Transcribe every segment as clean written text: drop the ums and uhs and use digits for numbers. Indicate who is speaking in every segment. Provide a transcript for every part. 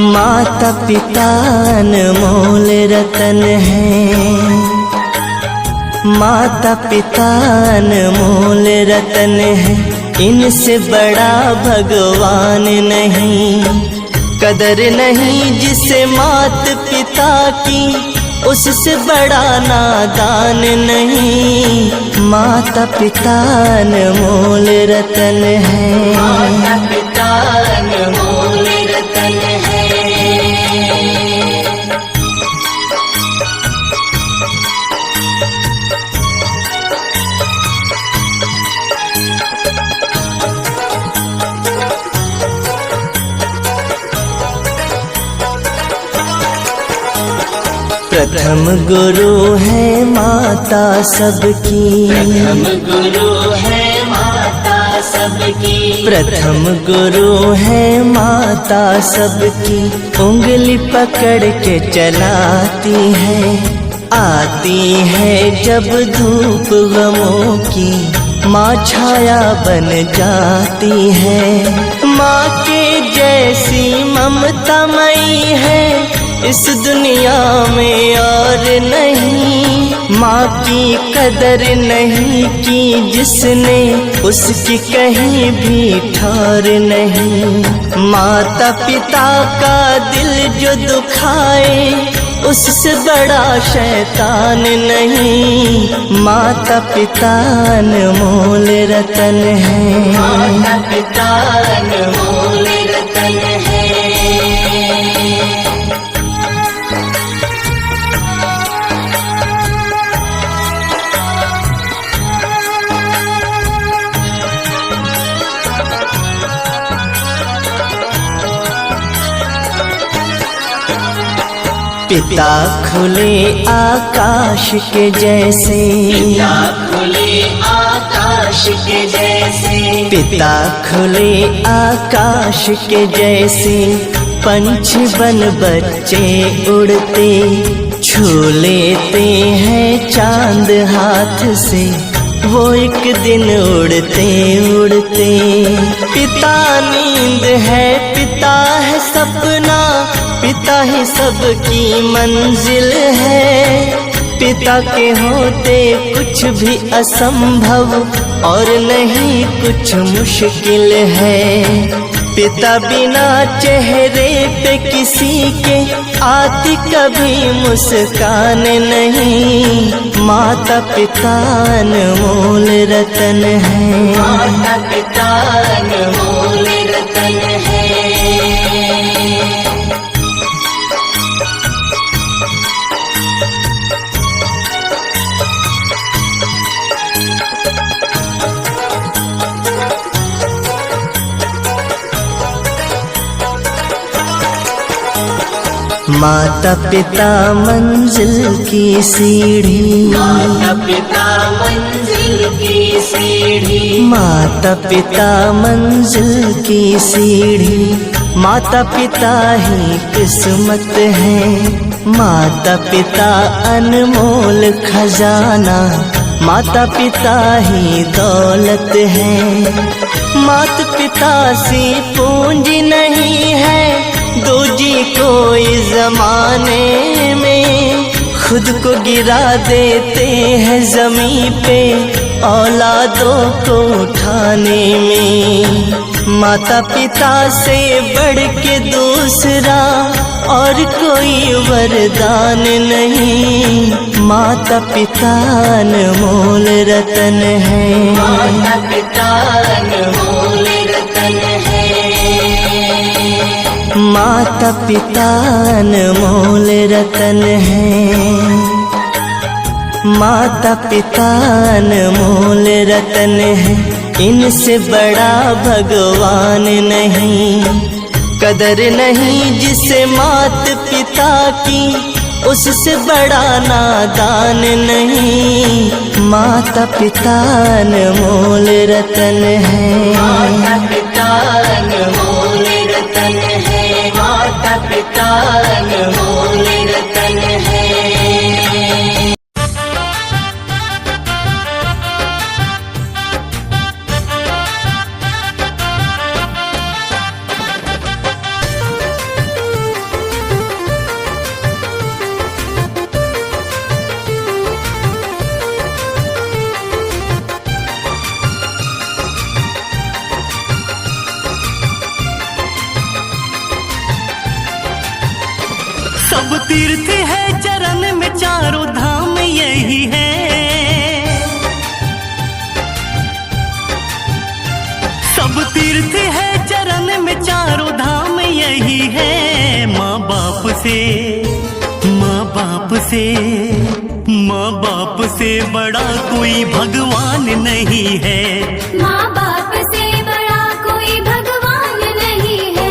Speaker 1: माता पिता अनमोल रतन है, माता पिता अनमोल रतन है, इनसे बड़ा भगवान नहीं। कदर नहीं जिसे मात पिता की, उससे बड़ा नादान नहीं। माता पिता अनमोल रतन है, माता पिता अनमोल रतन है। प्रथम गुरु है माता सबकी, प्रथम गुरु है माता सबकी, प्रथम गुरु है माता सबकी। उंगली पकड़ के चलाती है, आती है जब धूप गमों की, माँ छाया बन जाती है। माँ के जैसी ममता मई है इस दुनिया में और नहीं। माँ की कदर नहीं की जिसने, उसकी कहीं भी ठौर नहीं। माता पिता का दिल जो दुखाए, उससे बड़ा शैतान नहीं। माता पिता अनमोल रतन है, माता पिता अनमोल रतन है। पिता खुले आकाश के जैसे, पिता खुले आकाश के जैसे, पिता खुले आकाश के जैसे। पंछी बन बच्चे उड़ते, छू लेते हैं चांद हाथ से, वो एक दिन उड़ते उड़ते। पिता नींद है, पिता है सपना, पिता ही सबकी मंजिल है। पिता के होते कुछ भी असंभव और नहीं कुछ मुश्किल है। पिता बिना चेहरे पे किसी के आती कभी मुस्कान नहीं। माता पिता अनमोल रतन है, माता पिता अनमोल रतन है। माता पिता मंजिल की सीढ़ी, माता पिता मंजिल की सीढ़ी, माता पिता मंजिल की सीढ़ी। माता पिता ही किस्मत है, माता पिता अनमोल खजाना, माता पिता ही दौलत है। माता पिता सी पूंजी नहीं है दूजी कोई जमाने में। खुद को गिरा देते हैं जमीन पे औलादों को उठाने में। माता पिता से बढ़ के दूसरा और कोई वरदान नहीं। माता पिता अनमोल रतन है, माता पिता अनमोल रतन है। माता पिता अनमोल रतन है, माता पिता अनमोल रतन है, इनसे बड़ा भगवान नहीं। कदर नहीं जिसे मात पिता की, उससे बड़ा नादान नहीं। माता पिता अनमोल रतन है, माता पिता अनमोल रतन है, माता पिता अनमोल रतन है। तीर्थ है चरण में, चारों धाम यही है। सब तीर्थ है चरण में, चारों धाम यही है। माँ बाप से, माँ बाप से, माँ बाप से बड़ा कोई भगवान नहीं है।
Speaker 2: माँ बाप से बड़ा कोई भगवान नहीं है।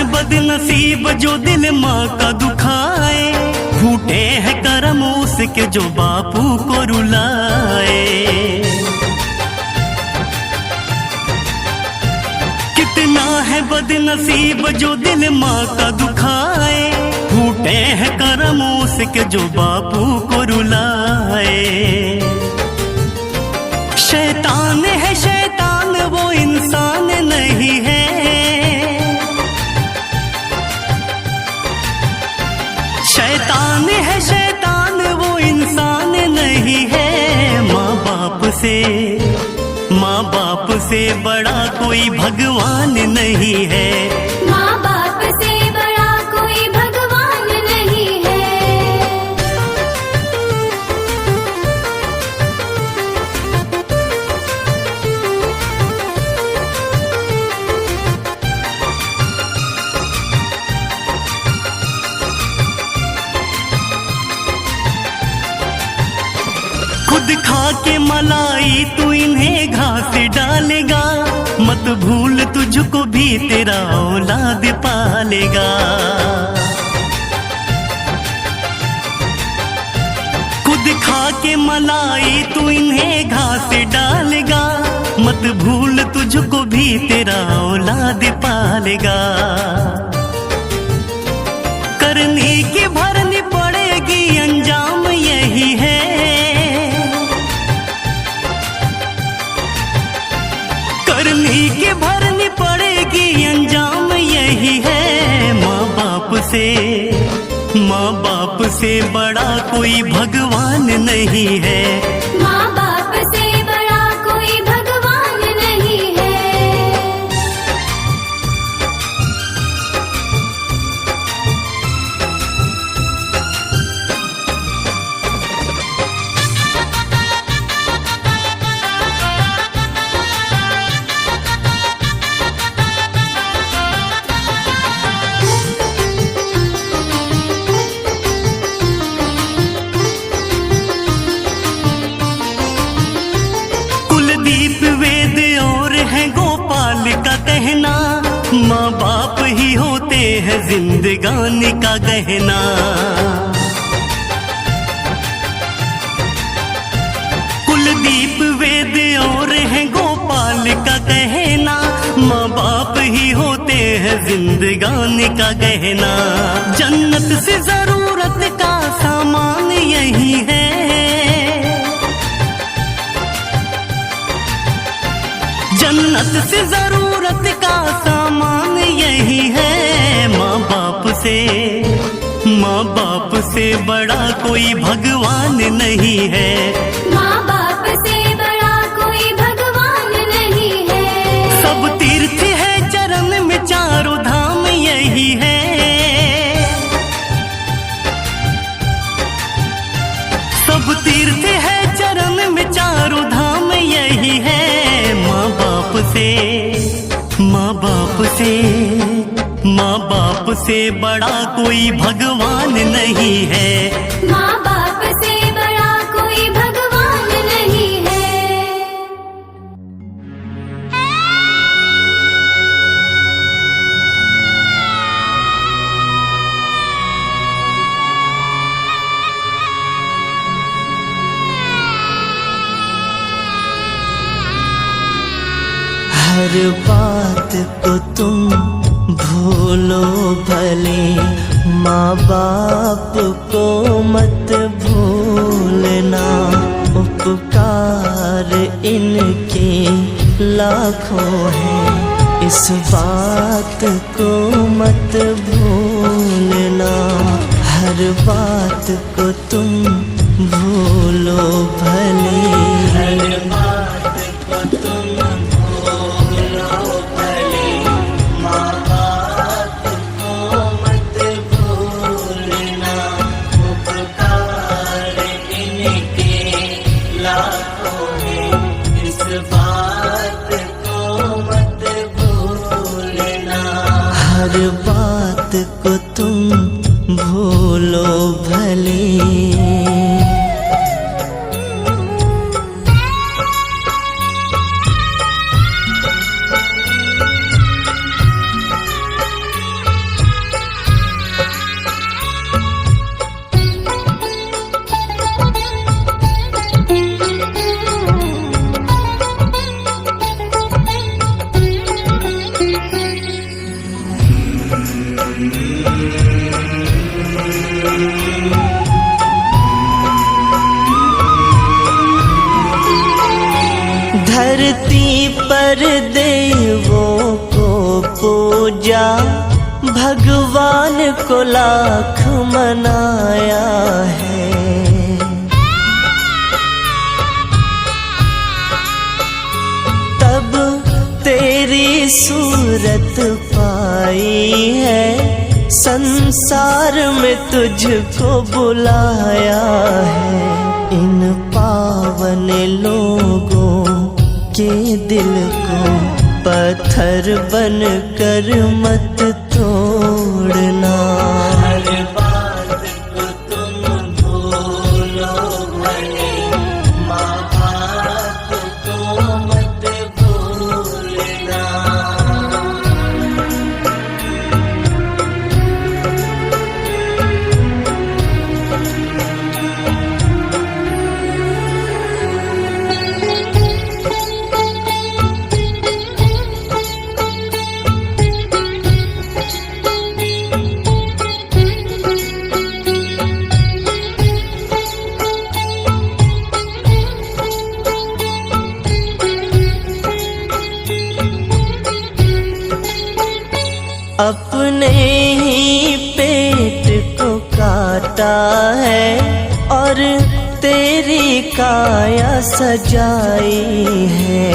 Speaker 1: बदनसीब जो दिल माँ का दुखाए, फूटे हैं करम उसके जो बापू को रुलाए। कितना है बदनसीब जो दिल माँ का दुखाए, फूटे हैं करम उसके जो बापू को रुलाए। शैतान है शैतान, वो इंसान नहीं है। शैतान है शैतान, वो इंसान नहीं है। माँ बाप से, माँ बाप से बड़ा कोई भगवान नहीं है।
Speaker 2: माँ बाप से बड़ा कोई भगवान नहीं है।
Speaker 1: खुद खा के मलाई तू इन्हें घास डालेगा, मत भूल तुझको भी तेरा औलाद पालेगा। खुद खा के मलाई तू इन्हें घास डालेगा, मत भूल तुझको भी तेरा औलाद पालेगा। करनी की भरनी पड़ेगी, अंजाम यही है। करनी की भरनी पड़ेगी, अंजाम यही है। माँ बाप से, माँ बाप से बड़ा कोई भगवान नहीं है।
Speaker 2: माँ बाप से बड़ा कोई भगवान नहीं है।
Speaker 1: कुलदीप वेद और है गोपाल का कहना, माँ बाप ही होते हैं जिंदगानी का गहना। कुलदीप वेद और है गोपाल का कहना, माँ बाप ही होते हैं जिंदगानी का गहना। जन्नत से जरूरत का सामान यही है। जन्नत से जरूरत का सामान यही है। माँ बाप से, माँ बाप से बड़ा कोई भगवान नहीं है।
Speaker 2: माँ बाप से बड़ा कोई भगवान नहीं है।
Speaker 1: सब तीर्थ है चरण में, चारों धाम यही है। सब तीर्थ है चरण में, चारों धाम यही है। माँ बाप से, माँ बाप से, माँ बाप से बड़ा कोई भगवान नहीं है।
Speaker 2: माँ बाप से बड़ा कोई भगवान नहीं है।
Speaker 1: हर बात को तुम भूलो भले, माँ बाप को मत भूलो।
Speaker 3: उपकार इनके लाखों हैं, इस बात को मत भूलना। हर बात को तुम भूलो भले, हर बात को तुम भूलो भले, माँ बाप को मत भूलना। उपकार इनके लाखों हैं, इस बात को मत भूलना। हर बात को तुम भूलो भले। धरती पर देवों को पूजा, भगवान को लाख मनाया है। तब तेरी सूरत पाई है, संसार में तुझको बुलाया है। इन पावन लोगों के दिल को पत्थर बन कर मत तोड़ना। हर बात को तुम भूलो भले, माँ बाप को मत भूलना। अपने ही पेट को काटा है और तेरी काया सजाई है।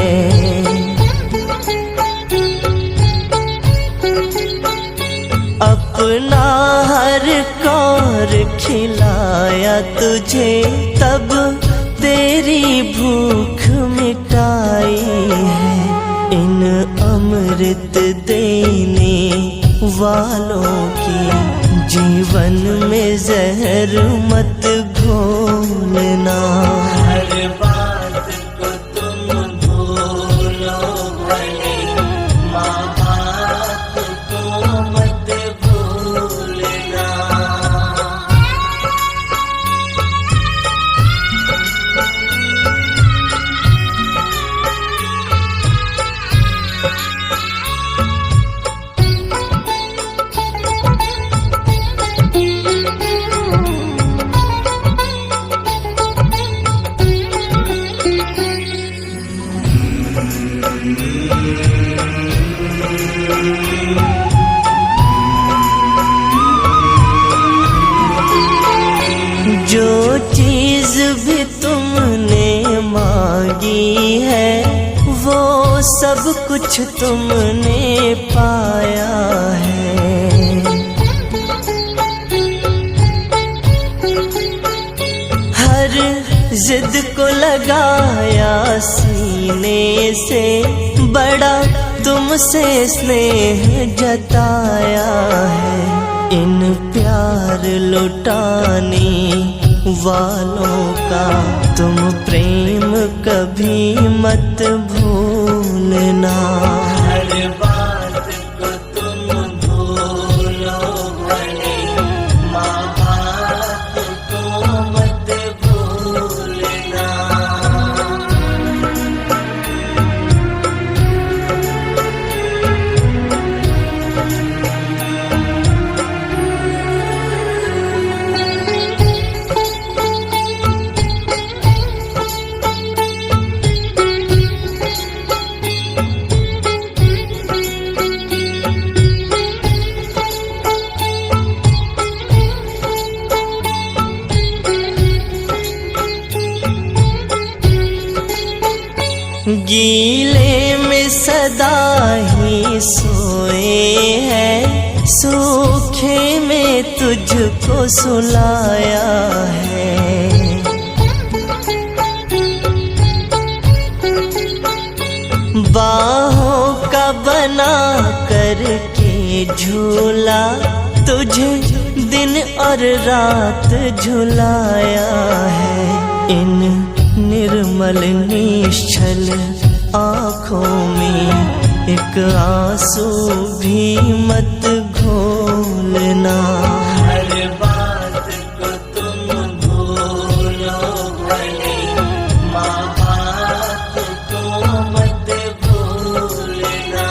Speaker 3: अपना हर कौर खिलाया तुझे, तब तेरी भूख मिटाई है। इन अमृत देने वालों की जीवन में जहर मत घोलना। हर बात को तुम भूलो भले, माँ बाप को मत भूलना। जो चीज भी तुमने मांगी है, वो सब कुछ तुमने पाया है। हर जिद को लगाया सीने से, बड़ा तुमसे स्नेह जताया है। इन प्यार लुटाने वालों का तुम प्रेम कभी मत भूलना। हर बात को तुम भूलो भले, माँ बाप को मत भूलना। गीले में सदा ही सोए हैं, सूखे में तुझको सुलाया है। बाहों का बना करके झूला, तुझे दिन और रात झुलाया है। इन निर्मल निश्चल आँखों में एक आंसू भी मत घोलना। हर बात को तुम भूलो भले, माँ बाप को मत भूलना।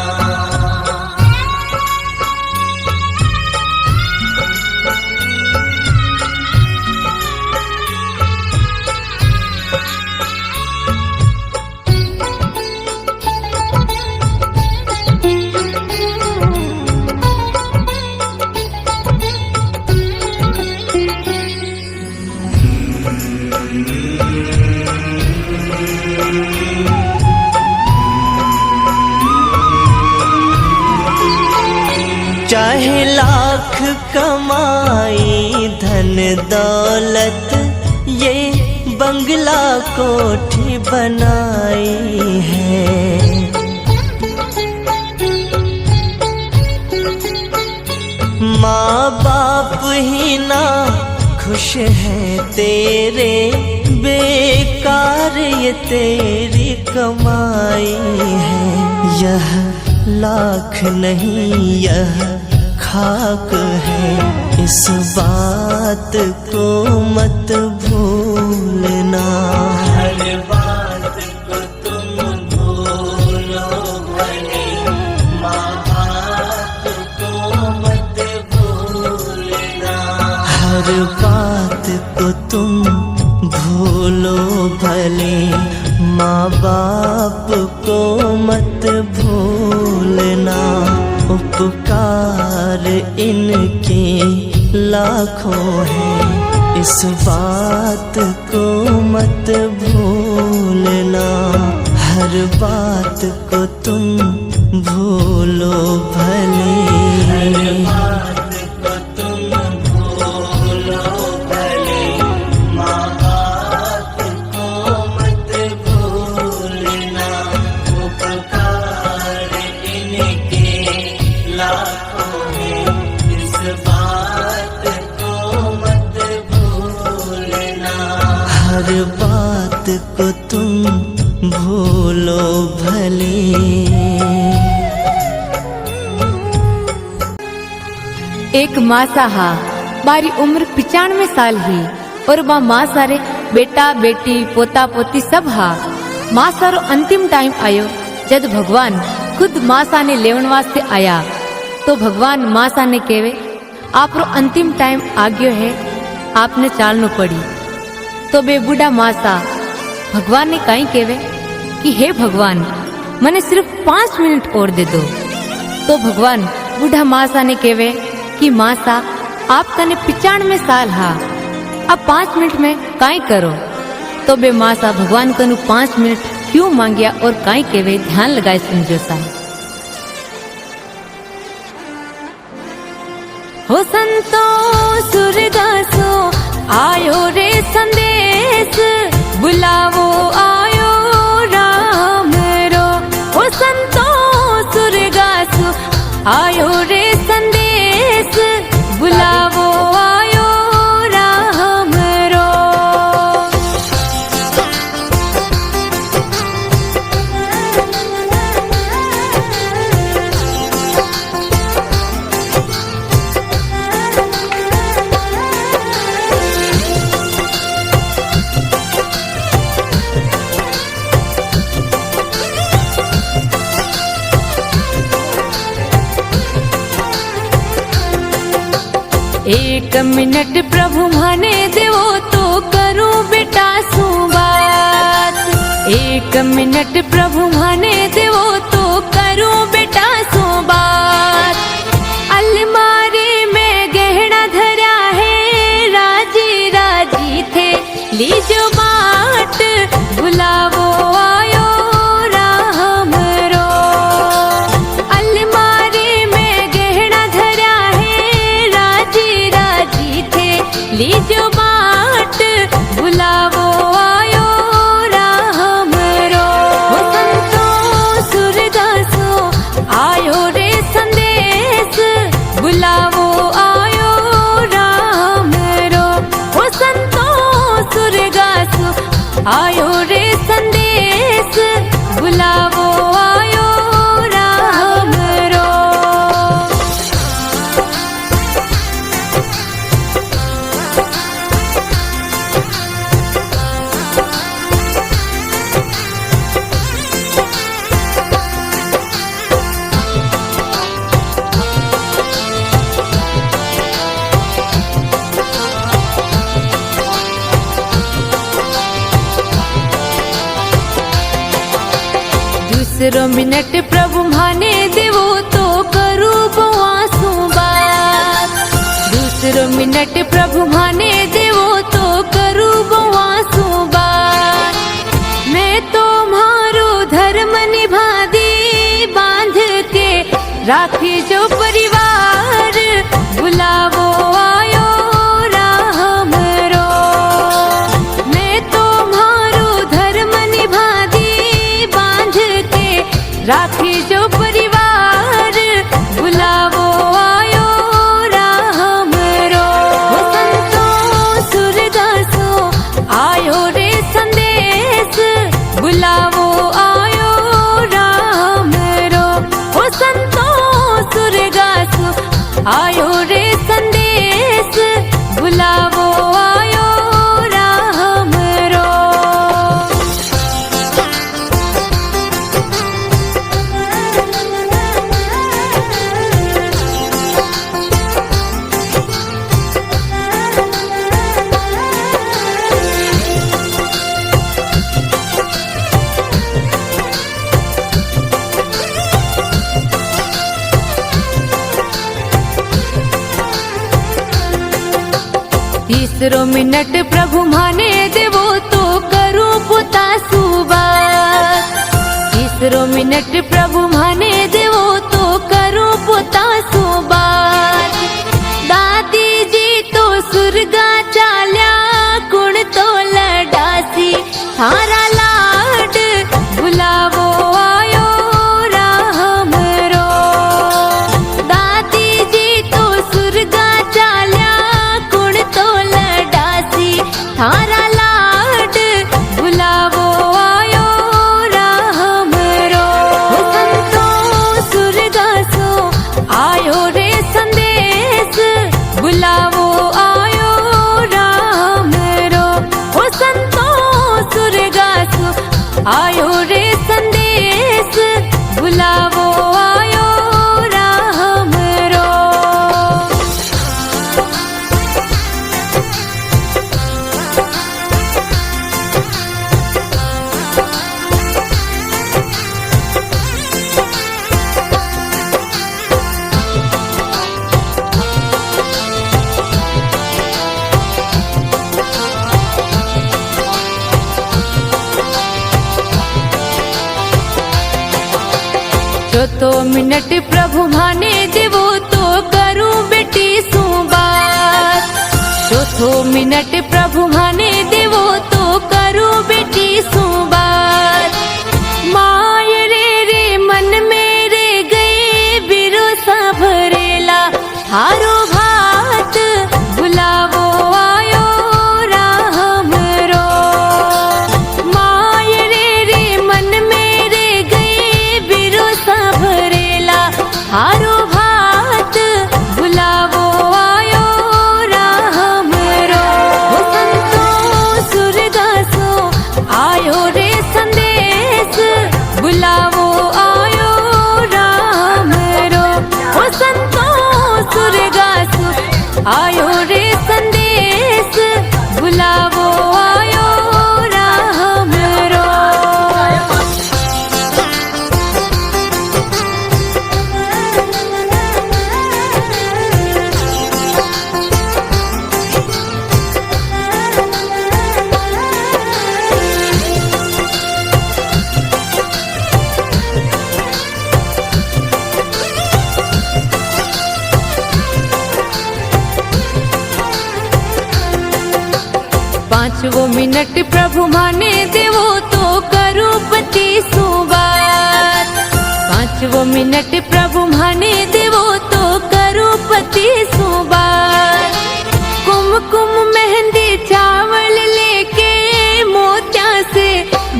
Speaker 3: चाहे लाख कमाई धन दौलत, ये बंगला कोठी बनाई है। माँ बाप ही ना खुश है तेरे, बेकार ये तेरी कमाई है। यह लाख नहीं यह खाक है, इस बात को मत भूलना। हर बात को तुम भूलो भले, माँ बाप को मत भूलना। हर बात को तुम भूलो भले, माँ बाप को मत भूलना। उपकार इनके लाखों हैं, इस बात को मत भूलना। हर बात को तुम भूलो भले, हर बात को तुम भूलो भले, माँ बाप को मत भूलना। उपकार इनके लाखों हैं, इस बात को मत भूलना। हर बात को तुम भूलो भले।
Speaker 4: एक मासा हा, बारी उम्र 95 साल ही, और बा माँ सारे बेटा बेटी पोता पोती सब हा। माँ सारो अंतिम टाइम आयो जब भगवान खुद मासा ने लेवन वास्ते आया, तो भगवान मासा ने केवे आप रो अंतिम टाइम आ गयो है, आपने चालनो पड़ी। तो बे बूढ़ा मासा भगवान ने कहीं केवे कि हे भगवान मने सिर्फ 5 मिनट और दे दो। तो भगवान बूढ़ा मासा ने केवे कि मासा आप कने 95 साल हा, अब 5 मिनट में काई करो। तो बे मासा भगवान कनु 5 मिनट क्यों मांगिया और काई केवे ध्यान लगाए समझो सा। हो संतो सुरदासो आयो रे संदेश, बुलावो आयो राम रो। हो संतो सुरदासो आयो रे संदेश, बुलावो आयो राम रो। एक मिनट प्रभु माने देवो तो करूं बेटा सु बात। एक मिनट प्रभु माने देवो तो करूं बेटा सु बात। अलमारी में गहना धरा है, राजी राजी थे लीजो बाट, बुलावो आयो राम। दूसरो मिनट प्रभु माने देवो तो करू आंसू बात। दूसरो मिनट प्रभु माने देवो तो करू आंसू बात। मैं तो मारो धर्म निभा दी बांध के राखी जो परिवार बुलावो आयो राम रो। मैं तो मारो धर्म निभा दी बांध के राखी जो परिवार बुलावो आयो राम रो। संतो सुरदासो आयो रे संदेश बुलावो आयो राम रो। ओ संतो सुरदासो आयो रे संदेश बुलावो आयो राम रो। तीसरो मिनट प्रभु माने देवो तो करू पुता सुबात। तीसरो मिनट प्रभु माने देवो तो करू पुता सुबात। दादी जी तो सुरगा चाल्या कुण तो लडासी थारा लाड बुलावो आयो राम रो। दादी जी तो सुरगा चाल्या कुण तो लडासी थारा लाड बुलावो आयो राम रो। संतो सुरगासो आयो रे संदेश बुलावो आयो राम रो। ओ संतो सुरगासो आयो रे संदेश बुलावो आयो राम रो। चौथो मिनट प्रभु माने देवो तो करूं बेटी सुबात। चौथो मिनट प्रभु माने देवो तो करूं बेटी सुबात। माय रे मन मेरे गए बिरोसा भरेला हारो भात बुलावो आयो राम रो। माय रे मन मेरे गए बिरोसा भरेला हारो भात बुलावो आयो राम रो। संतो सुरदासो आयो रे संदेश बुलावो आयो राम रो। ओ संतो सुरदासो आयो रे संदेश बुलावो आयो राम रो। पांचवो मिनट प्रभु माने देवो तो करू पति सुबात। पांचवो मिनट प्रभु माने देवो तो करू पति सुबात। कुमकुम मेहंदी चावल लेके मोतिया से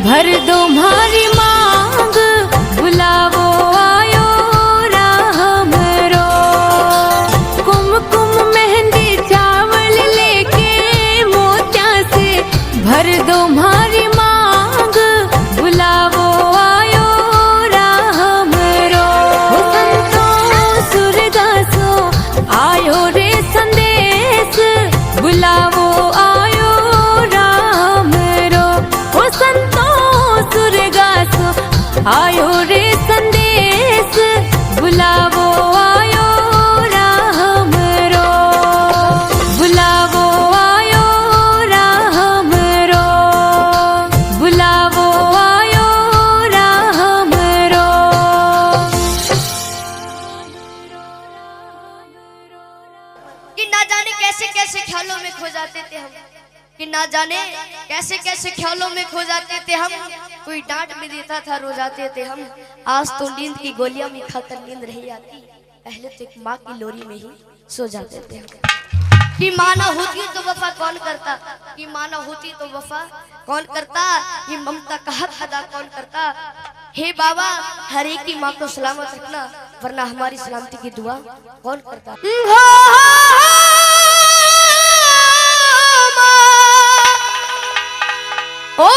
Speaker 4: भर दो मारी मांग बुलावो आयो राम रो। कुमकुम मेहंदी चावल लेके मोतिया से भर दो मारी मांग बुलावो आयो राम रो। संतो सुरदासो आयो रे संदेश बुलावो आयो राम रो। ओ संतो सुरगासो आयो रे संदेश, बुलावो आयो राम रो, बुलावो आयो राम रो, बुलावो आयो राम रो।
Speaker 5: कि ना जाने कैसे कैसे ख्यालों में खो जाते थे हम, कि ना जाने कैसे कैसे ख्यालों में खो जाते थे हम। कोई डांट भी देता था रो जाते थे हम। आज तो नींद की गोलियां भी खाकर नींद नहीं आती, पहले तो एक माँ की लोरी में ही सो जाते थे हम। कि माँ ना होती तो वफा कौन करता, कि माँ ना होती तो वफा कौन करता, ये ममता का हक अदा कौन करता। हे बाबा हर एक की माँ को सलामत रखना, वरना हमारी सलामती की दुआ कौन करता। ओ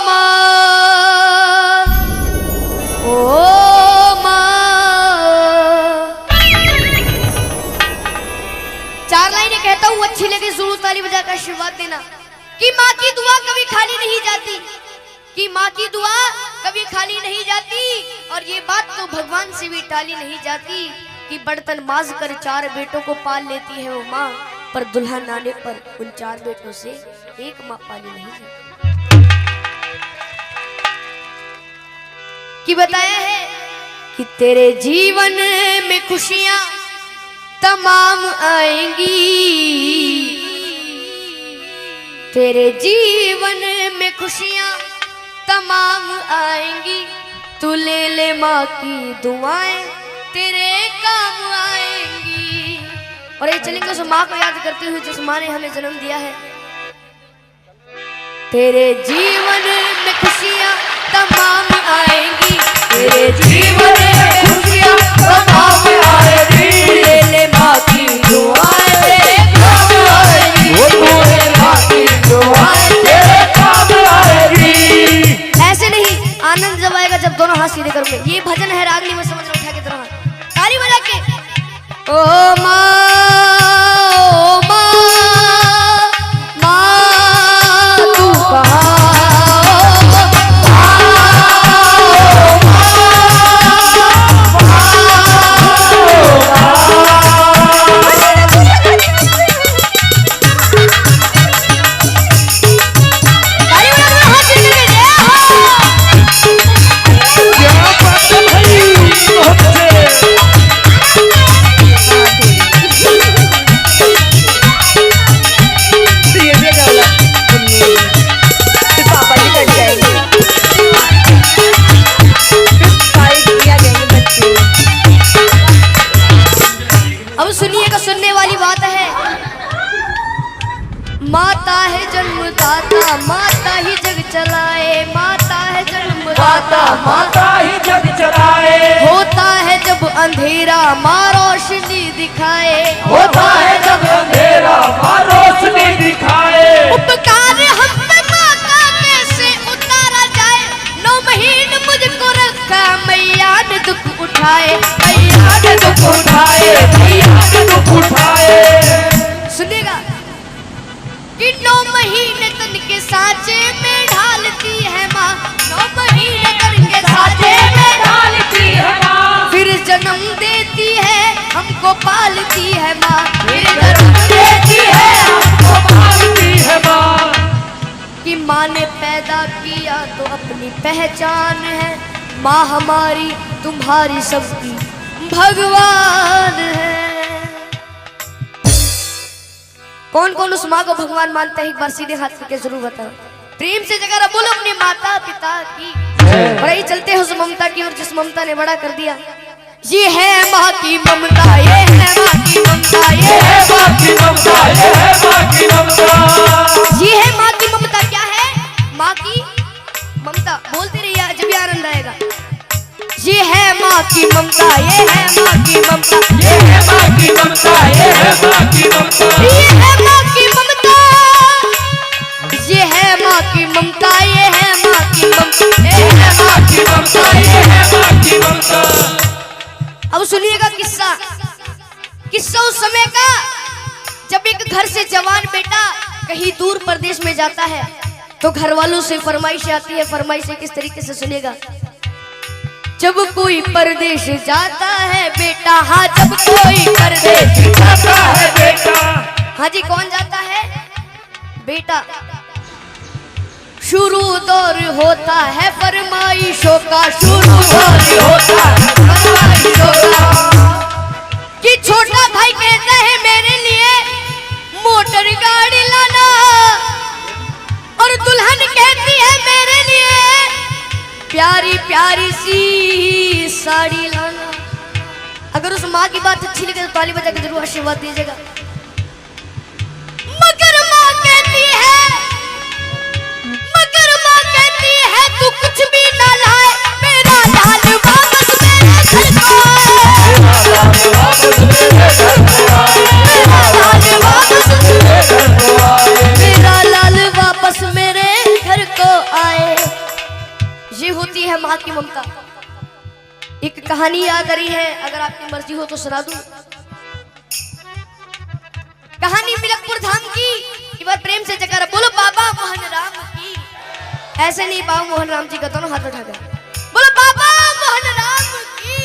Speaker 5: माँ, ओ माँ। चार लाइनें कहता हूँ, अच्छी लगी जरूर ताली बजाकर आशीर्वाद देना। कि माँ की दुआ कभी खाली नहीं जाती, कि माँ की दुआ कभी खाली नहीं जाती। और ये बात तो भगवान से भी टाली नहीं जाती, कि बर्तन माज कर 4 बेटों को पाल लेती है वो माँ, पर दुल्हन आने पर उन 4 बेटों से एक माँ पाली नहीं जाती। कि बताया है कि तेरे जीवन में खुशियां तमाम आएंगी, तेरे जीवन में खुशियां तमाम आएंगी। तू ले ले माँ की दुआएं तेरे काम आएंगी। और ये चलेंगे उस माँ को याद करते हुए जिस माँ ने हमें जन्म दिया है। तेरे जीवन में खुशियाँ तमाम आएंगी, तेरे जीवन में खुशियाँ तमाम आएंगी। ले ले माँ की दुआएं तेरे काम आएंगी, ले माँ की दुआएं तेरे काम आएंगी। ऐसे नहीं, आनंद जब आएगा जब दोनों हाथ सीधे करोगे। ये भजन है रागनी में, समझ उठा के दोनों ताली बजा के। ओ माँ, ओ माँ, माँ तू कहाँ। अब सुनिएगा, सुनने वाली बात है। माता है जन्मदाता, माता ही जग चलाए, माता है जन्मदाता,
Speaker 6: माता ही जग चलाए।
Speaker 5: होता है जब अंधेरा माँ रोशनी दिखाए,
Speaker 6: होता है जब अंधेरा माँ रोशनी दिखाए।
Speaker 5: उपकार हम पे माँ का कैसे उतारा जाए। 9 महीने मुझको रखा मैया ने दुख उठाए, मैया ने दुख उठाए,
Speaker 6: मैया ने दुख उठाए।
Speaker 5: सुनिएगा कि 9 महीने तन के सांचे में ढालती है माँ, 9 महीने तन के सांचे में
Speaker 6: डालती है माँ,
Speaker 5: फिर जन्म देती है हमको पालती है माँ, फिर जन्म देती है
Speaker 6: हमको पालती है माँ।
Speaker 5: कि माँ ने पैदा किया तो अपनी पहचान है, माँ हमारी तुम्हारी सबकी भगवान है। कौन कौन उस माँ को भगवान मानता है, एक बार सीधे हाथ करके जरूर बताओ। प्रेम से जगह बोलो अपने माता पिता की। और यही चलते हैं उस ममता की ओर जिस ममता ने बड़ा कर दिया। ये है माँ की ममता, ये है माँ की ममता, ये है माँ की ममता,
Speaker 6: ये है माँ की ममता।
Speaker 5: ये है माँ की ममता। क्या है माँ की ममता? बोलते रहिए जब भी आनंद आएगा। ये है माँ की ममता, ये है माँ की ममता,
Speaker 6: ये है माँ की ममता, ये है माँ की ममता,
Speaker 5: ये है माँ की ममता, ये है माँ की ममता, ये है माँ की ममता, ये है माँ की ममता,
Speaker 6: ये है माँ की ममता।
Speaker 5: अब सुनिएगा किस्सा। किस्सा उस समय का जब एक घर से जवान बेटा कहीं दूर प्रदेश में जाता है तो घर वालों से फरमाइश आती है। फरमाइश किस तरीके से सुनेगा जब कोई परदेश जाता है बेटा, हाँ जब कोई परदेश
Speaker 6: जाता है बेटा,
Speaker 5: हाँ जी कौन जाता है बेटा। शुरू दौर होता है फरमाइशों का, शुरू दौर होता है फरमाइशों का, कि छोटा भाई कहता है मेरे लिए मोटर गाड़ी लाना, और दुल्हन कहती है मेरे लिए प्यारी प्यारी सी साड़ी लाना। अगर उस माँ की बात अच्छी लगे तो ताली बजा के जरूर आशीर्वाद दीजिएगा। मगर माँ कहती है तू कुछ भी ना लाए, मेरा लाल वापस मेरे घर को आए, मेरा लाल वापस मेरे घर को आए, मेरा लाल वापस मेरे घर को आए। ये होती है माँ की ममता। एक कहानी याद आ रही है, अगर आपकी मर्जी हो तो सुना दूं। कहानी मिलकपुर धाम की। एक बार प्रेम से जयकारा बोलो बाबा मोहन राम की। ऐसे नहीं, बाबा मोहन राम जी का दोनों हाथ उठा कर बोलो बाबा मोहन राम की।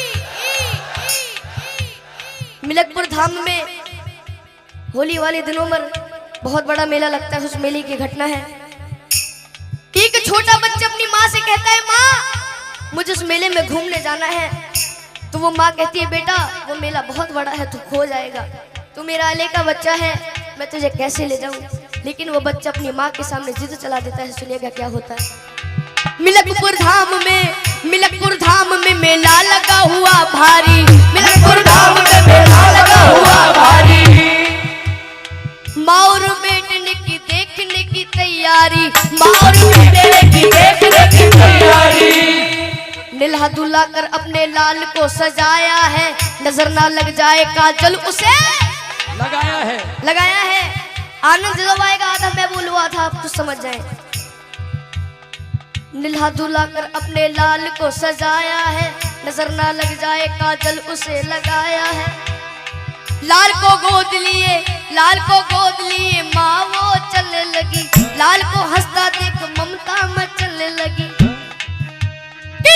Speaker 5: मिलकपुर धाम में होली वाले दिनों में बहुत बड़ा मेला लगता है। उस मेले की घटना है, एक छोटा बच्चा अपनी माँ से कहता है माँ मुझे उस मेले में घूमने जाना है। तो वो माँ कहती है बेटा वो मेला बहुत बड़ा है, तू खो जाएगा, तू मेरा अले का बच्चा है, मैं तुझे कैसे ले जाऊं। लेकिन वो बच्चा अपनी माँ के सामने जिद चला देता है। सुनिएगा क्या होता है। मिलकपुर धाम में मेला लगा हुआ भारी, मिलकपुर धाम में मेला लगा हुआ भारी, माँ और बेटने की देखने की तैयारी, माँ और बेटने की देखने की तैयारी। नीला दुल्हा कर अपने लाल को सजाया है, नजर ना लग जाए काजल उसे लगाया है। आनंद जब आएगा आधा मैं बोलुआ था, आप तो समझ जाए। नीला दुल्हा कर अपने लाल को सजाया है, नजर ना लग जाए काजल उसे लगाया है। लाल को गोद लिए माँ वो चलने लगी, लाल को हंसता देख ममता मचलने लगी।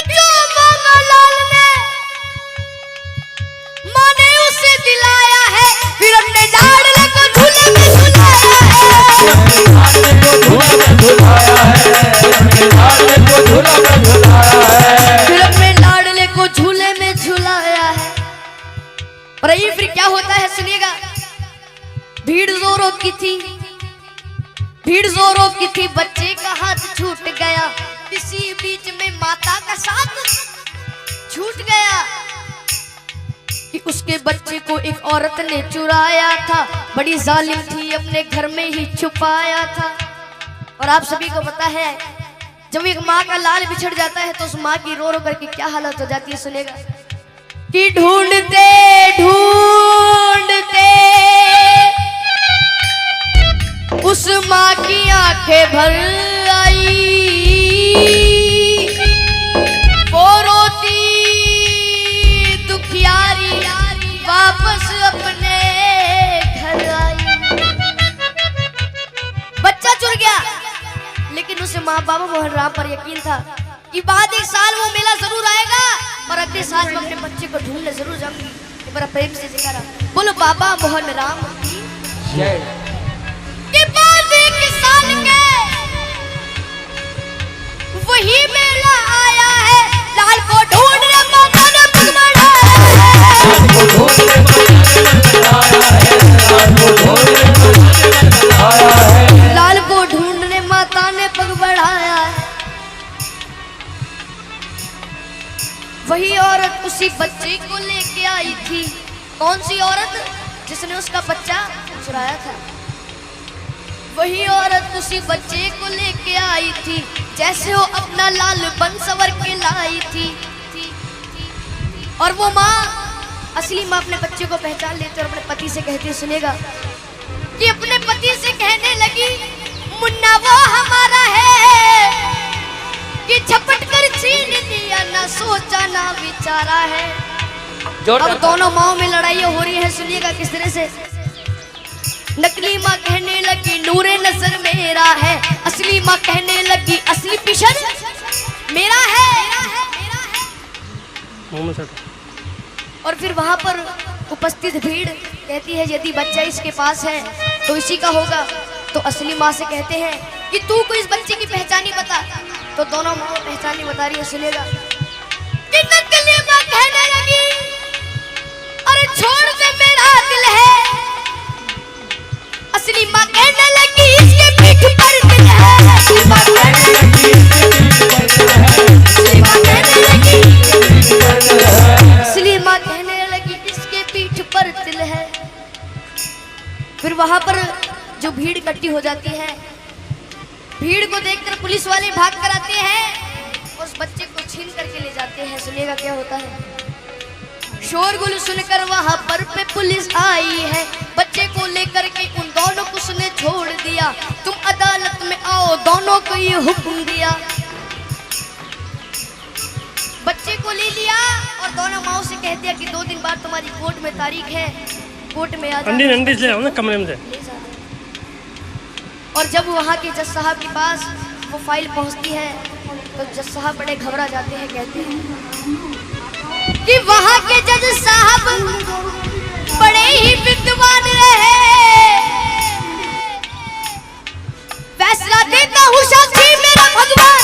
Speaker 5: जो मांगा लाल ने माँ ने उसे दिलाया है, फिर अपने लाडले को झूले में झुलाया है। और ये फिर क्या होता है सुनिएगा। भीड़ जोरों की थी, बच्चे का हाथ छूट गया, इसी बीच में माता का साथ छूट गया कि उसके बच्चे को एक औरत ने चुराया था, बड़ी जालिम थी, अपने घर में ही छुपाया था। और आप सभी को पता है जब एक माँ का लाल बिछड़ जाता है तो उस माँ की रो रो करके क्या हालत हो जाती है। सुनेगा कि ढूंढते उस माँ की आंखें भर आई, वो रोती दुखियारी वापस अपने घर आई। बच्चा चुर गया, लेकिन उसे माँ बाबा मोहन राम पर यकीन था कि बाद एक साल वो मेला जरूर आएगा और अगले साल मैं अपने बच्चे को ढूंढने जरूर जाऊंगी। बड़ा प्रेम से जयकारा बोलो बाबा मोहन राम की जय। के बाद एक साल के वही मेला आया है, लाल को ढूंढने माता ने पग बढ़ाया है, लाल को ढूंढने माता ने पग बढ़ाया है। वही औरत उसी बच्चे को लेके आई थी। कौन सी औरत? जिसने उसका बच्चा चुराया था। वही औरत उसी बच्चे को लेके आई थी, जैसे वो अपना लाल बन सवर के लाई थी। और वो माँ, असली माँ अपने बच्चे को पहचान लेते और अपने पति से कहती, सुनेगा कि अपने पति से कहने लगी मुन्ना वो हमारा है कि झपट कर छीन लिया, ना सोचा ना विचारा है। अब दोनों माओ में लड़ाई हो रही है। सुनिएगा किस तरह से। नकली माँ कहने लगी नूरे नजर मेरा है, असली माँ कहने लगी असली पिशन मेरा है। और फिर वहां पर उपस्थित भीड़ कहती है यदि बच्चा इसके पास है तो इसी का होगा। तो असली माँ से कहते हैं कि तू को इस बच्चे की पहचान ही बता। तो दोनों माँ पहचान नहीं बता रही है। सुनेगा कि नकली माँ कहने लगी अरे छोड़ दे मेरा दिल है। असली माँ कहने लगी इसके पीठ पर दिल है। असली माँ कहने लगी असली माँ कहने लगी इसके पीठ पर दिल है। फिर वहां पर जो भीड़ इकट्ठी हो जाती है, भीड़ को देखकर पुलिस वाले भाग कर आते हैं और उस बच्चे को छीन करके ले जाते हैं। सुनिएगा क्या होता है। शोरगुल सुनकर वहां पर पे पुलिस आई है। बच्चे को लेकर के उन दोनों को उसने छोड़ दिया। तुम अदालत में आओ, दोनों को ये हुक्म दिया। बच्चे को ले लिया और दोनों माओ से कह दिया कि 2 दिन बाद तुम्हारी कोर्ट में तारीख है, कोर्ट में आ जाओ।
Speaker 7: कमरे में
Speaker 5: और जब वहाँ के जज साहब के पास वो फाइल पहुँचती है तो जज साहब बड़े घबरा जाते हैं। कहते हैं कि वहाँ के जज साहब बड़े ही विद्वान रहे। फैसला देता हूँ साक्षी मेरा भगवान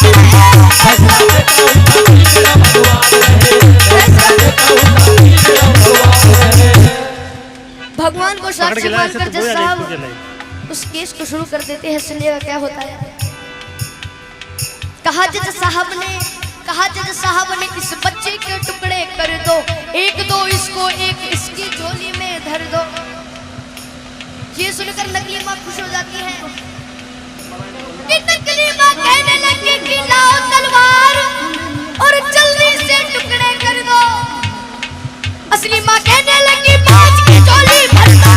Speaker 5: भगवान को साक्षी मानकर जज साहब उस केस को शुरू कर देते हैं। सुनिएगा क्या होता है। कहा जज साहब ने इस बच्चे के टुकड़े कर दो, एक दो इसको, एक इसकी झोली में धर दो। ये सुनकर नकली माँ खुश हो जाती है कि नकली माँ कहने लगी कि लाओ तलवार और जल्दी से टुकड़े कर दो। असली माँ कहने लगी बाज की झोली भर दो।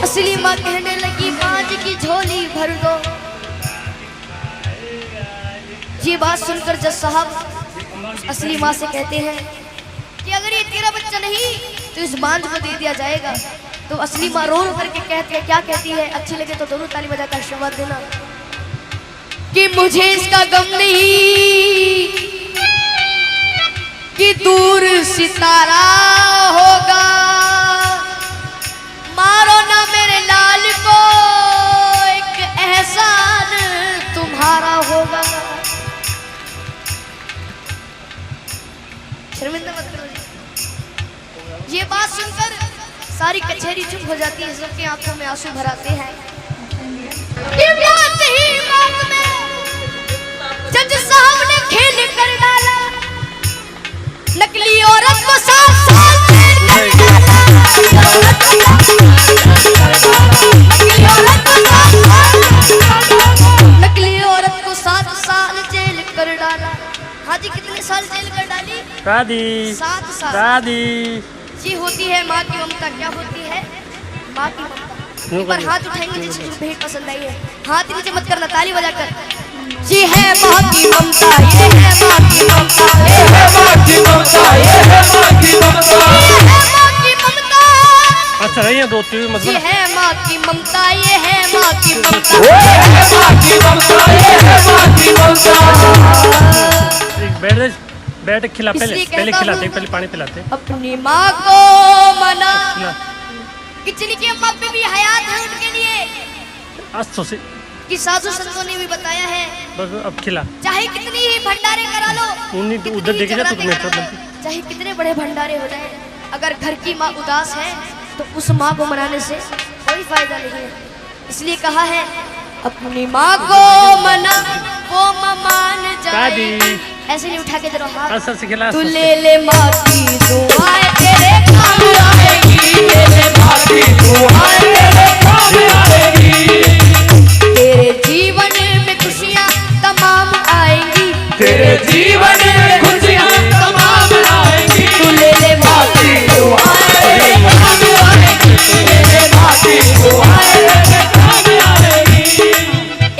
Speaker 5: असली माँ कहने लगी बाज की झोली भर दो। ये बात सुनकर जज साहब असली माँ से कहते हैं कि अगर ये तेरा बच्चा नहीं तो इस बांझ को दे दिया जाएगा। तो असली माँ रो रो करके कहती है, क्या कहती है, अच्छी लगे तो दोनों ताली बजाकर आशीर्वाद देना कि मुझे इसका गम नहीं कि दूर सितारा होगा। मारो ना मेरे लाल को, एक एहसान तुम्हारा होगा। शर्मिंदा मत करो। ये बात सुनकर सारी कचहरी चुप हो जाती है। सबकी आंखों में आंसू भर आते हैं। जज साहब ने खेल कर डाला, नकली औरत को 7 साल जेल कर डाला। नकली औरत को 7 साल जेल कर डाला। हाँ जी, कितने साल जेल कर डाली?
Speaker 7: दादी
Speaker 5: 7 साल।
Speaker 7: दादी
Speaker 5: ये होती है माँ की ममता। क्या होती है? माँ की ममता। एक बार हाथ उठाएंगे जिसको भेंट पसंद आई है, हाथ नीचे मत करना, ताली बजाकर। ये है माँ की ममता, ये है माँ की ममता, ये है माँ की ममता, ये है माँ की ममता, ये है माँ की ममता।
Speaker 7: अच्छा रही है 2-3 मतलब।
Speaker 5: ये है माँ की ममता, ये है माँ की ममता,
Speaker 6: ये है माँ की ममता, ये है माँ की ममता।
Speaker 7: बैठ खिला, पहले खिलाते, पहले पानी पिलाते।
Speaker 5: अपनी माँ को मना कि जिनकी अम्मा पे भी हयात है उनके लिए कि साधु संतों ने भी बताया है
Speaker 7: बस अब खिला।
Speaker 5: चाहे कितनी ही भंडारे करा लो,
Speaker 7: उधर देखे जा,
Speaker 5: चाहे कितने बड़े भंडारे हो जाए, अगर घर की माँ उदास है तो उस माँ को मनाने से कोई फायदा नहीं है। इसलिए कहा है अपनी माँ को मना वो मान जाए। ऐसे नहीं उठा के जरा हाथ, तू ले माँ की दुआएं तेरे काम आएगी, ले माँ की दुआएं तेरे काम आएगी। तेरे जीवन में खुशियाँ तमाम आएंगी,
Speaker 6: तेरे जीवन में खुशियाँ तमाम आएंगी।
Speaker 5: तू ले माँ की दुआएं तेरे काम आएगी, ले माँ की दुआएं तेरे काम आएगी।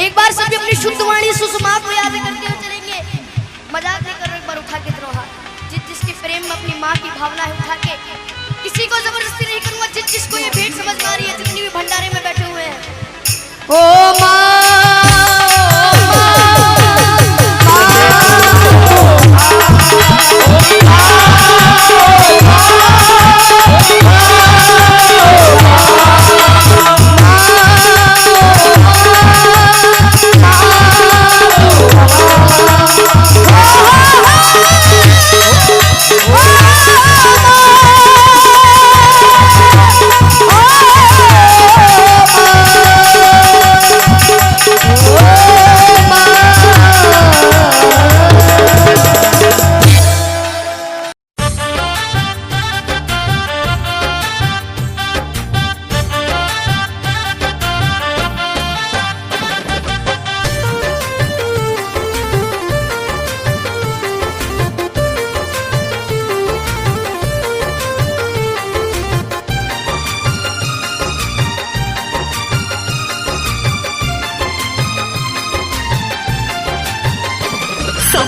Speaker 5: एक बार सभी अपनी शुद्ध वाणी सुषमा को याद करते हुए चलेंगे। मजाक नहीं कर रहे, एक बार उठा के दो हाथ। जिसके प्रेम में अपनी माँ की भावना है उठा के, किसी को जबरदस्ती नहीं करूंगा। जिसको ये भेंट समझ में आ रही है, जितनी भी भंडारे में बैठे हुए हैं, ओ माँ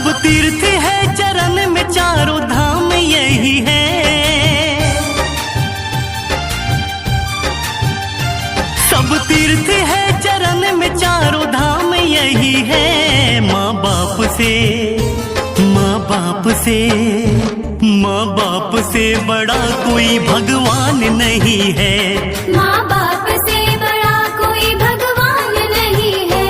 Speaker 1: सब तीर्थ है चरण में, चारों धाम यही है। सब तीर्थ है चरण में, चारों धाम यही है। माँ बाप से, माँ बाप से, माँ बाप से बड़ा कोई भगवान नहीं है।
Speaker 2: माँ बाप से बड़ा कोई भगवान नहीं है।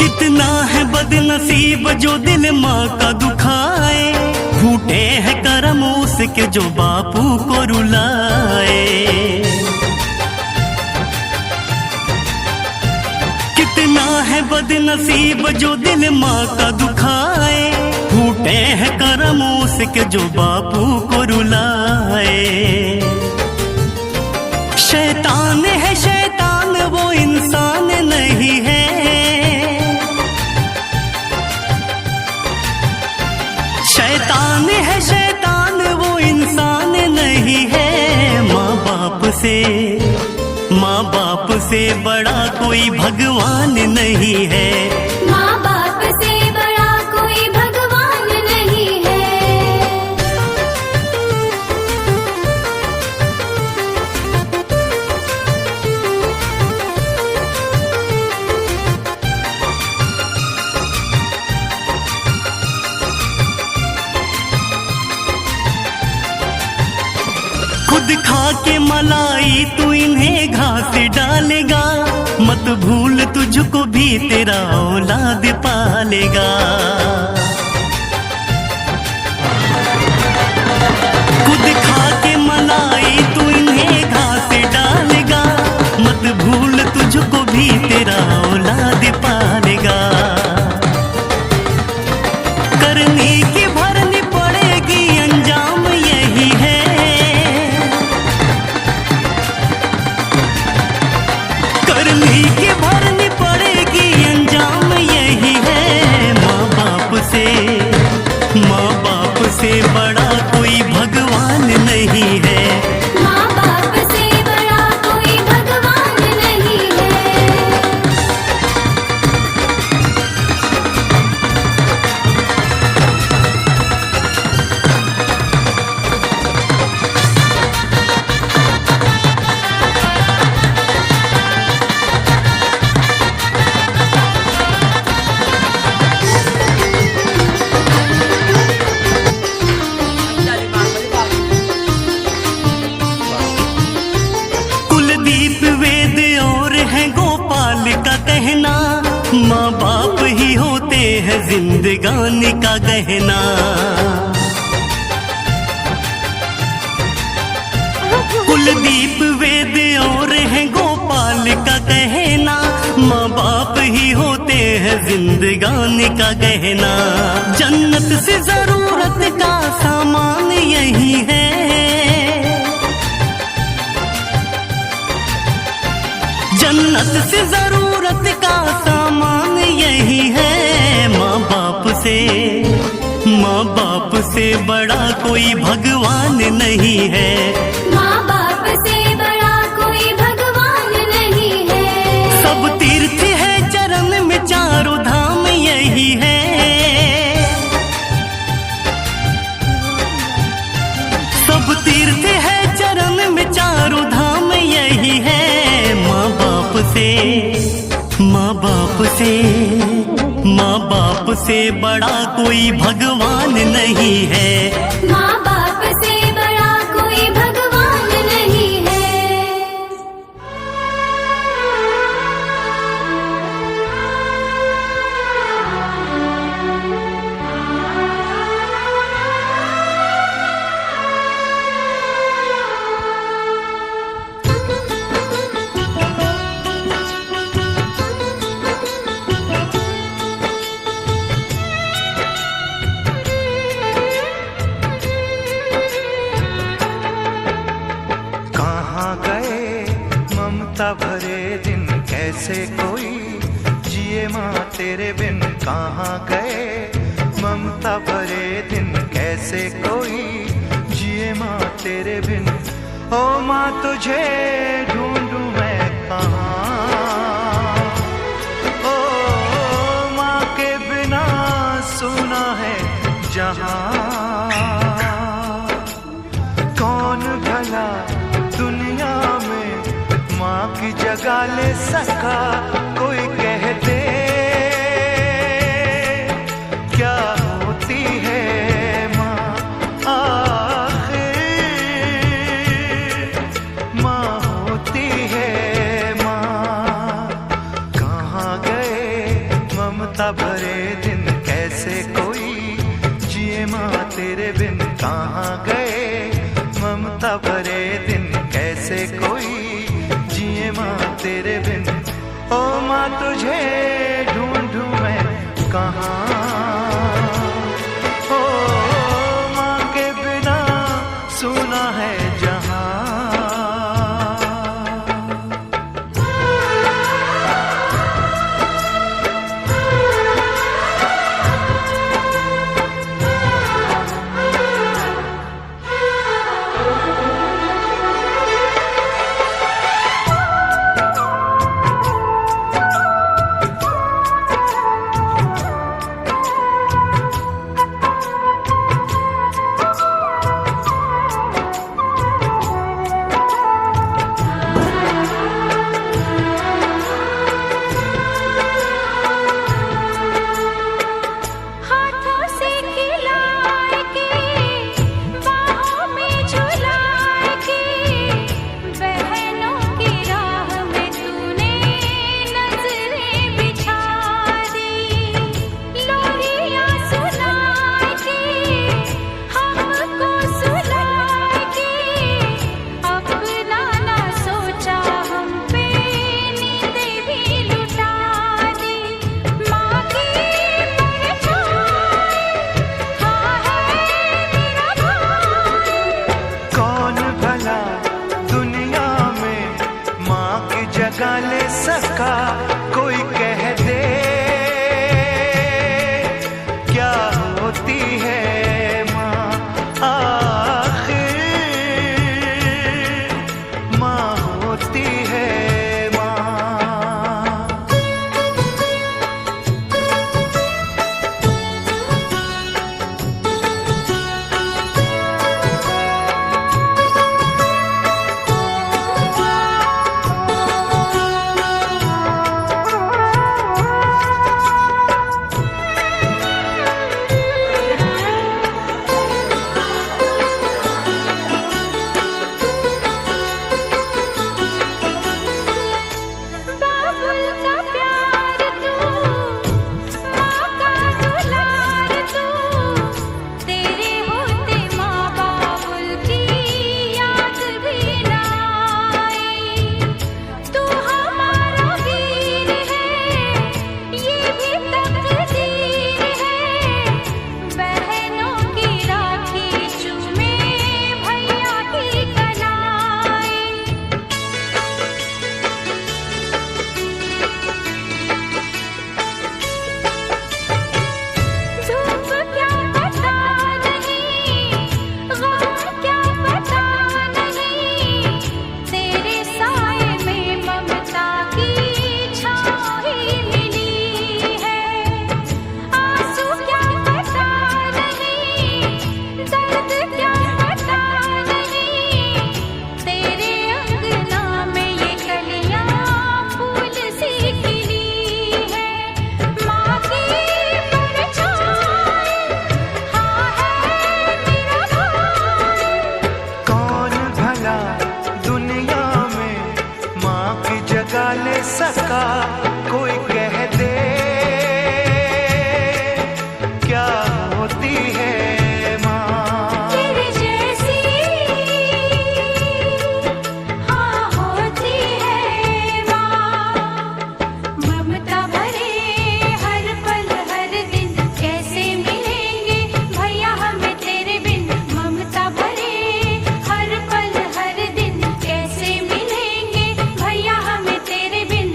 Speaker 1: कितना है बदनसीब जो दिल माँ का दुखाए, फूटे हैं करम उसके जो बापू को रुलाए। कितना है बदनसीब जो दिल माँ का दुखाए, फूटे हैं करम उसके जो बापू को रुलाए। शैतान है शैतान, वो इंसान नहीं है। शैतान है शैतान, वो इंसान नहीं है। माँ बाप से, माँ बाप से बड़ा कोई भगवान नहीं है।
Speaker 2: माँ बाप से बड़ा कोई भगवान नहीं है।
Speaker 1: खुद खा के मलाई तू इन्हें घास डालेगा, मत भूल तुझको भी तेरा औलाद पालेगा। खुद खा के मलाई तू इन्हें घास डालेगा, मत भूल तुझको भी तेरा औलाद पालेगा। करने की भरनी पड़ेगी, अंजाम यही है। करने की भरनी पड़ेगी, अंजाम यही है। माँ बाप से, माँ बाप से बड़ा कोई भगवान नहीं है।
Speaker 2: माँ बाप से बड़ा कोई भगवान नहीं है।
Speaker 1: कुलदीप वेद और है गोपाल का कहना, माँ बाप ही होते हैं जिंदगानी का गहना। कुलदीप वेद और है गोपाल का कहना, माँ बाप ही होते हैं जिंदगानी का गहना। जन्नत से जरूरत का सामान यही है। जन्नत से जरूरत का सामान यही है। माँ बाप से, माँ बाप से बड़ा कोई भगवान नहीं है।
Speaker 2: माँ बाप से बड़ा कोई भगवान नहीं है।
Speaker 1: सब तीर्थ है चरण में, चारों धाम यही है। सब तीर्थ है चरण में, चारों धाम यही है। माँ बाप से, माँ बाप से, माँ बाप से बड़ा कोई भगवान नहीं है।
Speaker 2: माँ बाप से बड़ा कोई भगवान नहीं है।
Speaker 8: कैसे कोई जिए माँ तेरे बिन कहाँ गए ममता भरे दिन कैसे कोई जिए माँ तेरे बिन ओ माँ तुझे ढूंढूं मैं कहाँ ओ माँ के बिना सुना है जहाँ कौन भला दुनिया में माँ की जगह ले सका कोई कह दे क्या होती है माँ आखिर माँ होती है माँ कहाँ गए ममता भरे दिन कैसे कोई जिए माँ तेरे बिन कहाँ गए ममता भरे दिन कैसे कोई जिए माँ तेरे बिन ओ माँ तुझे ढूंढूं मैं कहाँ ओ माँ के बिना सुना है जहाँ ले सका कोई कह दे क्या होती है माँ आखिर माँ होती है माँ ले सका कोई कह दे क्या होती है माँ
Speaker 2: तेरे जैसी हाँ होती है माँ ममता भरे हर पल हर दिन कैसे मिलेंगे भैया हमें तेरे बिन ममता भरे हर पल हर दिन कैसे मिलेंगे भैया हमें तेरे बिन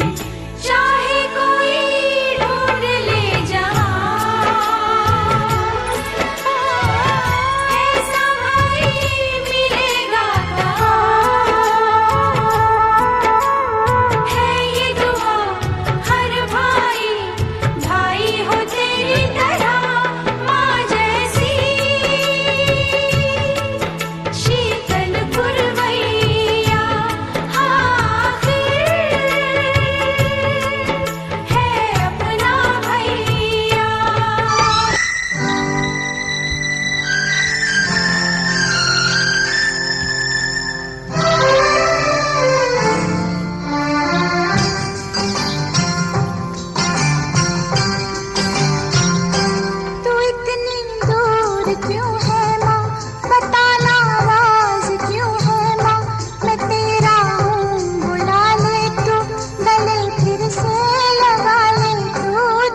Speaker 9: क्यों है माँ, बताना राज क्यों है माँ, मैं तेरा हूँ बुला ले तू, गले फिर से लगा ले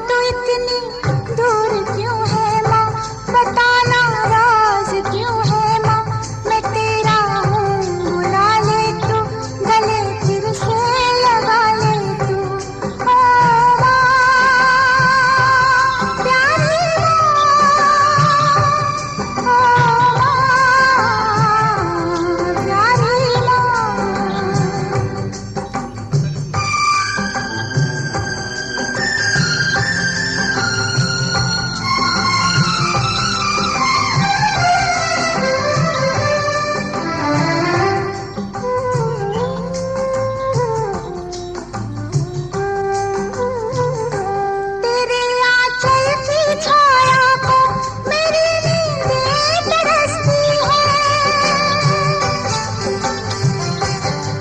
Speaker 9: तू इतनी दूर क्यों है माँ, बताना राज क्यों है माँ, मैं तेरा हूँ बुला ले तू, गले फिर से लगा ले तू। ओ माँ प्यारी माँ, ओ माँ प्यारी माँ। तेरे आंचल की छाया को मेरी नींदें तरसती है,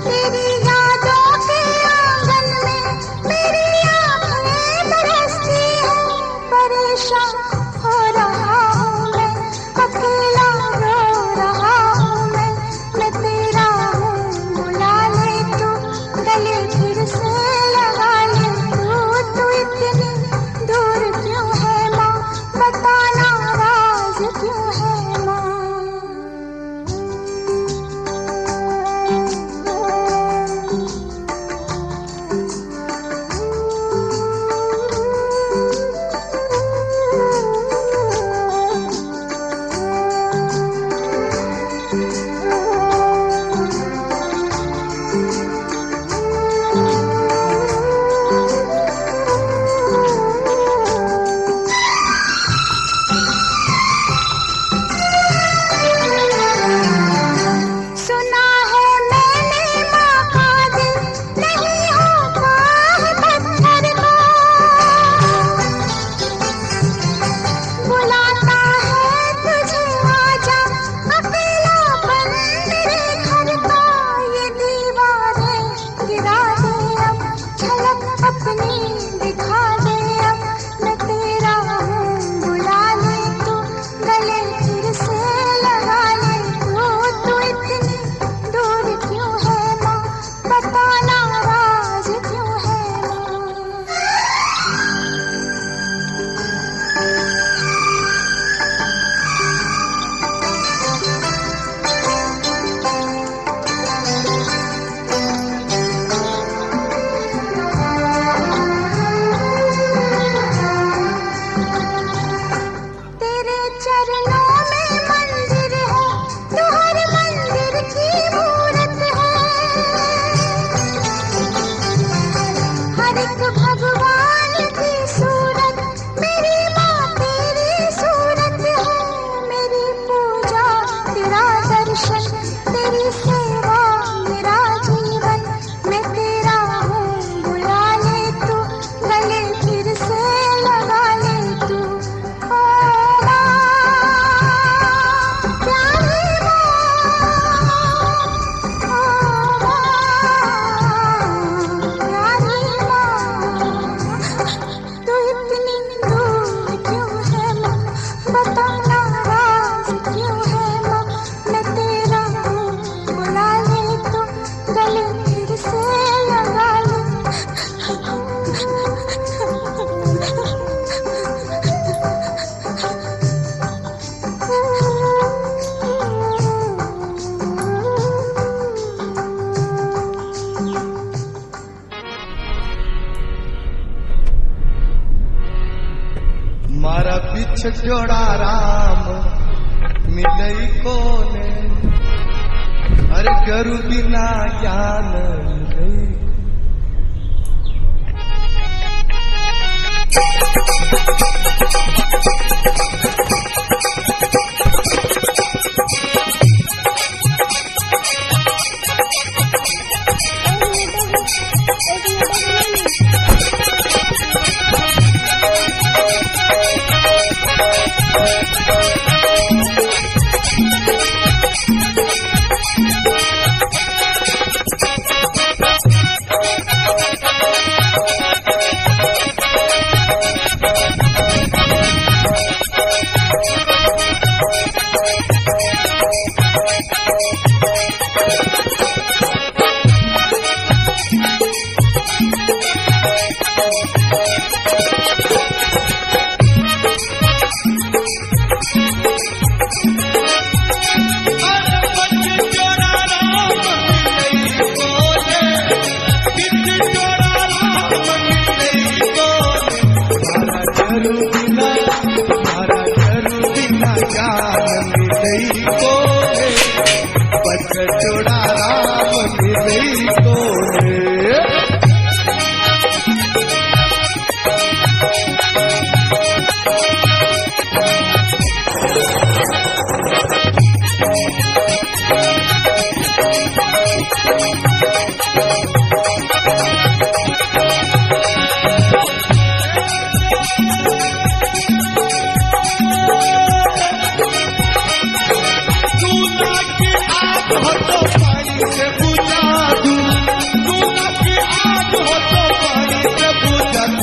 Speaker 9: तेरी यादों के आंगन में मेरी आंखें बरसती हैं। परेशान हो रहा हूँ मैं, अकेला रो रहा हूँ मैं तेरा हूँ बुला ले तू, गले फिर से लगा ले तू इतनी दूर क्यों है माँ, बताना राज क्यों है माँ। सुना है मैंने माँ का दिल नहीं होता है पत्थर का, बुलाता है तुझे आजा अकेलापन मेरे घर का। ये दीवारें गिरा दे अब, झलक अपनी दिखा दे अब, मैं तेरा हूँ बुला ले तू, गले फिर से लगा ले तू इतनी दूर क्यों है माँ, बताना राज क्यों है माँ। तेरे चरणों में मंदिर है, तू हर मंदिर की मूरत है, हर एक भगवान की सूरत मेरी माँ तेरी सूरत है। मेरी पूजा तेरा दर्शन, तेरी सेवा मेरा जीवन, मैं तेरा हूँ बुला ले तू, गले फिर से लगा ले तू। ओ माँ प्यारी माँ, ओ माँ प्यारी माँ, तू इतनी दूर क्यों है माँ, बताना राज क्यों है माँ, मैं तेरा हूँ बुला ले तू, गले फिर से लगा ले।
Speaker 8: मारा बिछ जोड़ा राम मिलई कोने, अरे गुरु बिना ज्ञान मिलई।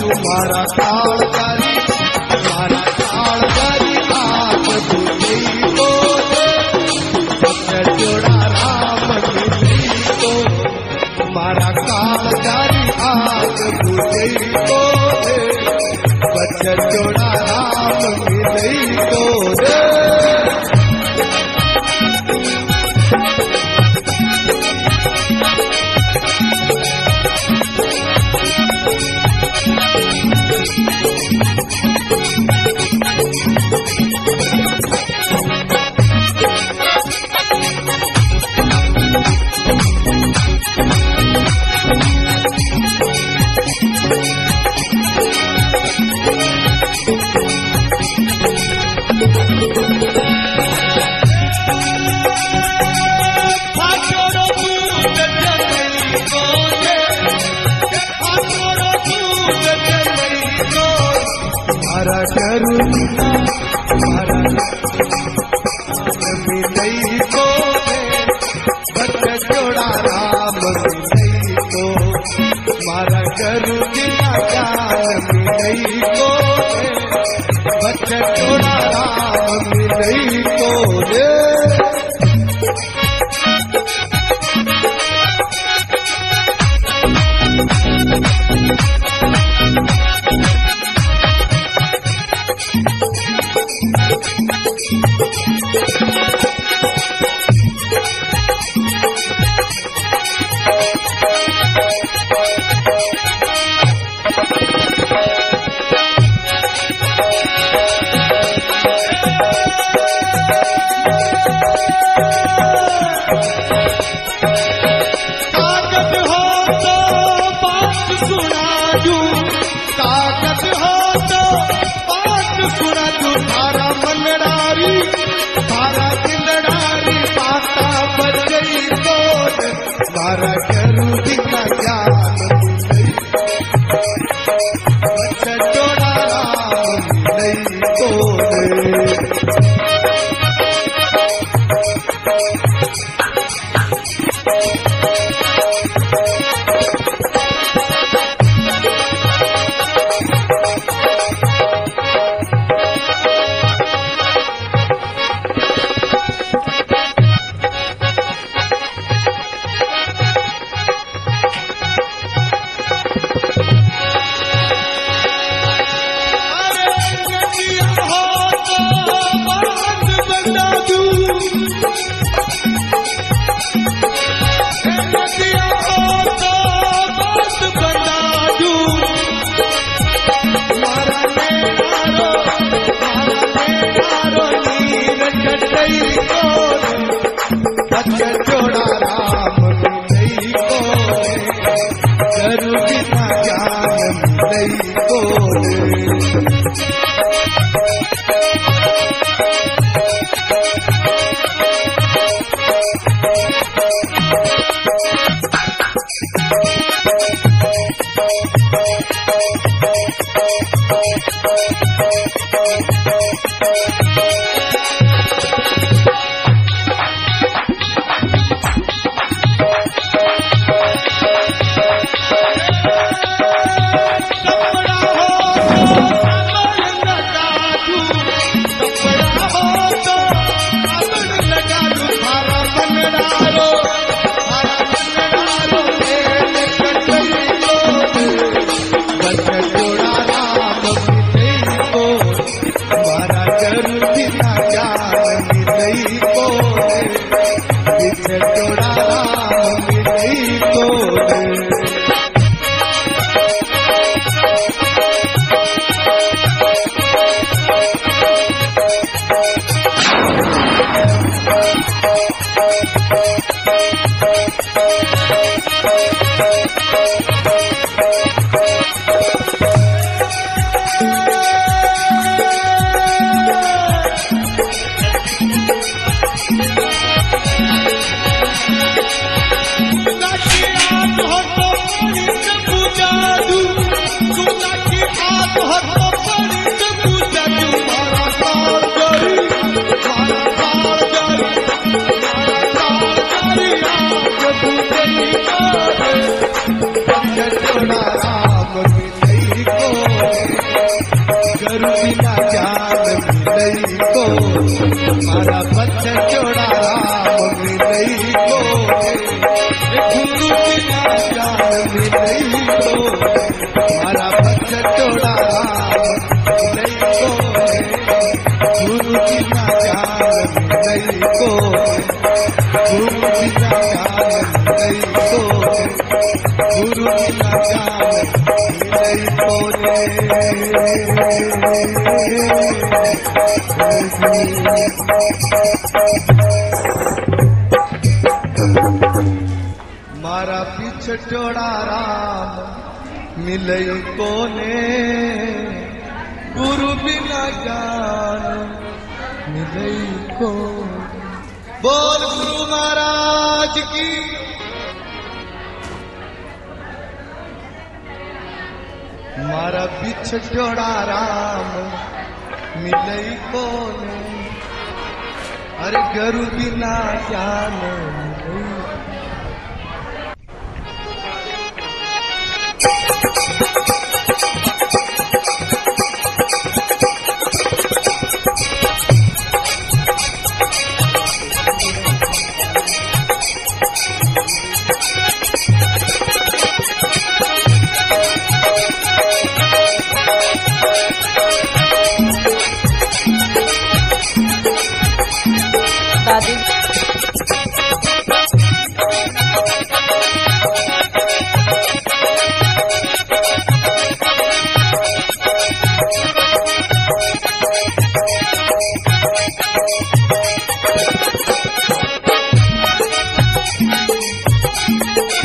Speaker 10: तुम्हारा कालगारी तुम्हारा कालगारी आज बुझी को जोड़ा राम मिली को तुम्हारा कालगारी आज बुझी को जोड़ा राम मिली को ज्ञान मिलई कोने बिछड़ोड़ा राम मिलई कोने मारा बच्चा चोड़ा राम मिलई को गुरु बिना ज्ञान मिलई को मारा बच्चा चोड़ा राम मिलई को गुरु बिना ज्ञान मिलई को गुरु बिना ज्ञान मिलई को गुरु बिना ज्ञान मिलई को मारा पिछटोड़ा राम मिलई कोने गुरु बिना ज्ञान मिलई को बोल गुरु महाराज की मारा पिछटोड़ा राम मिलई कोने अरे गुरु बिना ज्ञान मिलई